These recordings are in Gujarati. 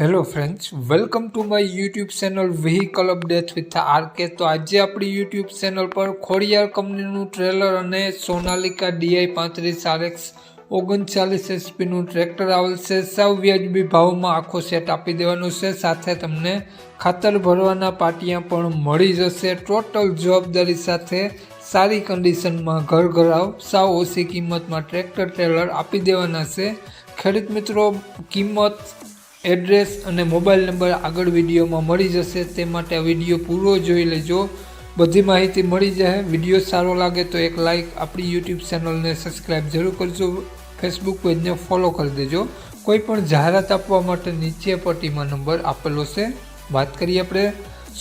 Hello friends, welcome to my YouTube channel vehicle update with RK. તો આજે આપણી યુટ્યુબ ચેનલ પર ખોડિયાર કંપનીનું ટ્રેલર અને સોનાલિકા DI35RX 39 HP ટ્રેક્ટર આવેલ છે। સાવ વ્યાજબી ભાવમાં આખો સેટ આપી દેવાનું છે, સાથે તમને ખાતર ભરવાના પાટિયા પણ મળી જશે। ટોટલ જવાબદારી સાથે સારી કન્ડિશનમાં ઘર સાવ ઓછી કિંમતમાં ટ્રેક્ટર ટ્રેલર આપી દેવાના છે। ખેડૂત મિત્રો, કિંમત, એડ્રેસ અને મોબાઈલ નંબર આગળ વિડીયોમાં મળી જશે, તે માટે આ વિડીયો પૂરો જોઈ લેજો, બધી માહિતી મળી જાય। વિડીયો સારો લાગે તો એક લાઇક, આપણી યુટ્યુબ ચેનલને સબસ્ક્રાઈબ જરૂર કરજો, ફેસબુક પેજને ફોલો કરી દેજો। કોઈ પણ જાહેરાત આપવા માટે નીચે પટ્ટીમાં નંબર આપેલો છે। વાત કરીએ આપણે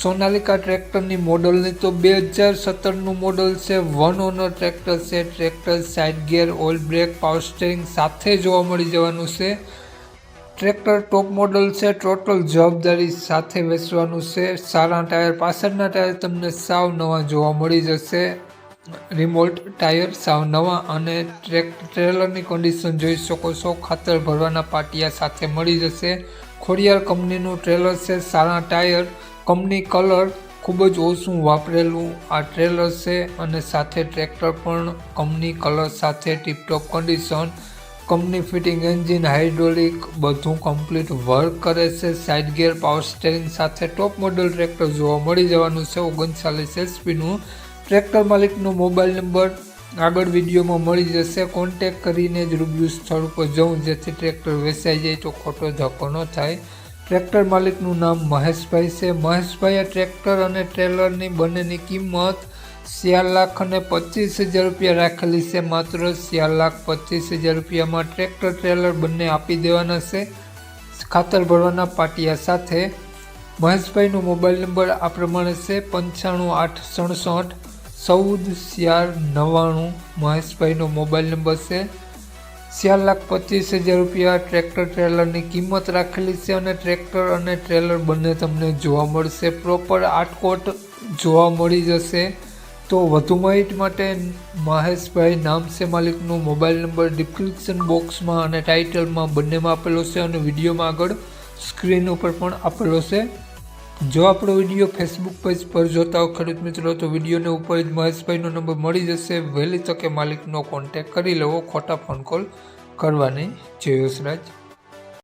સોનાલિકા ટ્રેક્ટરની મોડલની, તો 2017નું મોડલ છે, 1 ઓનર ટ્રેક્ટર છે। Tractor side gear, oil break, power steering સાથે જોવા મળી જવાનું છે। ટ્રેક્ટર ટોપ મોડલ છે, ટોટલ જવાબદારી સાથે વેચવાનું છે। સારા ટાયર, પાછળના ટાયર તમને સાવ નવા જોવા મળી જશે, રિમોટ ટાયર સાવ નવા, અને ટ્રેલરની કન્ડિશન જોઈ શકો છો, ખાતર ભરવાના પાટિયા સાથે મળી જશે। ખોડિયાર કંપનીનું ટ્રેલર છે, સારા ટાયર, કંપની કલર, ખૂબ જ ઓછું વાપરેલું આ ટ્રેલર છે, અને સાથે ટ્રેક્ટર પણ કંપની કલર સાથે tiptop condition, company fitting engine, hydraulic બધું કમ્પ્લીટ વર્ક કરે છે। સાઇડ ગિયર, પાવર સ્ટીયરિંગ સાથે ટોપ મોડલ ટ્રેક્ટર જોવા મળી જવાનું છે। 39 HPનું ટ્રેક્ટર માલિકનો મોબાઈલ નંબર આગળ વિડીયોમાં મળી જશે, કોન્ટેક કરીને જ રૂબરૂ સ્થળ ઉપર જવું, જેથી ટ્રેક્ટર વેચાઈ જાય તો ખોટો ધક્કો ન થાય। ટ્રેક્ટર માલિકનું નામ મહેશભાઈ છે। મહેશભાઈએ ટ્રેક્ટર અને ટ્રેલરની બંનેની કિંમત 4,25,000 રૂપિયા રાખેલી છે। માત્ર 4,25,000 રૂપિયામાં ટ્રેક્ટર ટ્રેલર બંને આપી દેવાના છે, ખાતર ભરવાના પાટિયા સાથે। મહેશભાઈનો મોબાઈલ નંબર આ પ્રમાણે છે, 95,867,14,499 મહેશભાઈનો મોબાઈલ નંબર છે। 4,25,000 રૂપિયા ટ્રેક્ટર ટ્રેલરની કિંમત રાખેલી છે, અને ટ્રેક્ટર અને ટ્રેલર બંને તમને જોવા મળશે, પ્રોપર આટકોટ જોવા મળી જશે। તો વધુ માહિતી માટે મહેશભાઈ નામ છે માલિકનું, મોબાઈલ નંબર ડિસ્ક્રિપ્શન બોક્સમાં અને ટાઇટલમાં બંનેમાં આપેલો છે, અને વિડીયોમાં આગળ સ્ક્રીન ઉપર પણ આપેલો છે। જો આપણો વિડીયો ફેસબુક પેજ પર જોતા હો ખેડૂત મિત્રો, તો વિડીયોને ઉપર જ મહેશભાઈનો નંબર મળી જશે, વહેલી તકે માલિકનો કોન્ટેક કરી લેવો, ખોટા ફોન કોલ કરવા નહીં। જય યશરાજ।